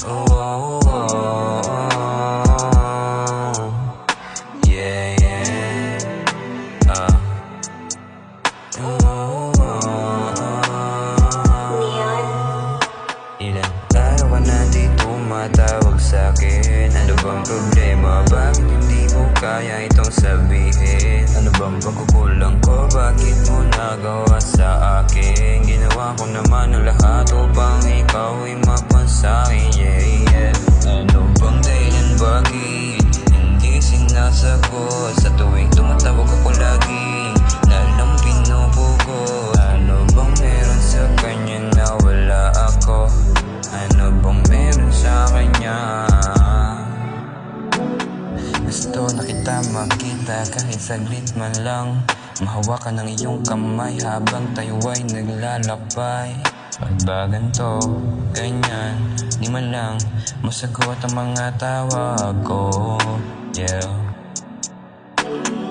Oh, oh, oh, oh. Yeah, yeah. Oh, oh, oh. Ilang araw ka na di tumatawag sa'kin. Ano bang problema? Bakit hindi mo kaya itong sabihin? Ano bang pagkukulang ko? Bakit mo nagawa sa akin? Ginawa ko naman ang lahat upang ikaw ay mapansakin. Yeah, yeah. Ano bang dahilan? Bakit hindi sinasagot? Sa tuwing tumatawag ako lagi nalang pinupugot. Ano bang meron sa kanya na wala ako? Ano bang meron sa kanya? Gusto na kita makita kahit saglit man lang. Mahawakan ng iyong kamay habang tayo ay naglalakbay. Pag ba ganito, ganyan, di man lang masagot ang mga tawag ko. Yeah.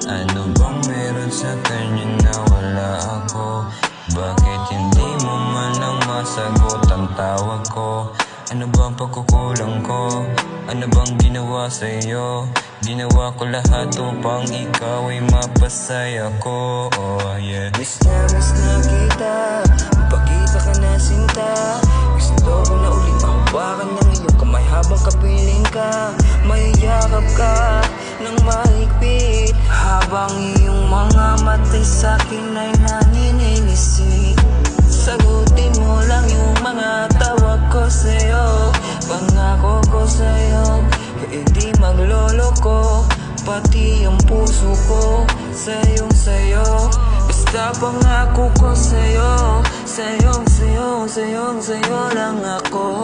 Ano bang meron sa kanya na wala ako? Bakit hindi mo man lang masagot ang tawag ko? Ano bang pagkukulang ko? Ano bang ginawa sa'yo? Ginawa ko lahat upang ikaw ay mapasaya ko. Oh yeah. Miss na kita, magpakita ka na sinta. Gusto ko na ulit mahawakan ng iyong kamay habang kapiling ka. Mayayakap ka ng mahigpit habang iyong mga matay sa'kin ay naniningisi. Sagutin mo lang yung mga tawag ko sa'yo. Pangako ko sa'yo, hindi magloloko. Pati ang puso ko sa'yong sa'yo. Basta pangako ko sa'yo, sa'yo lang ako.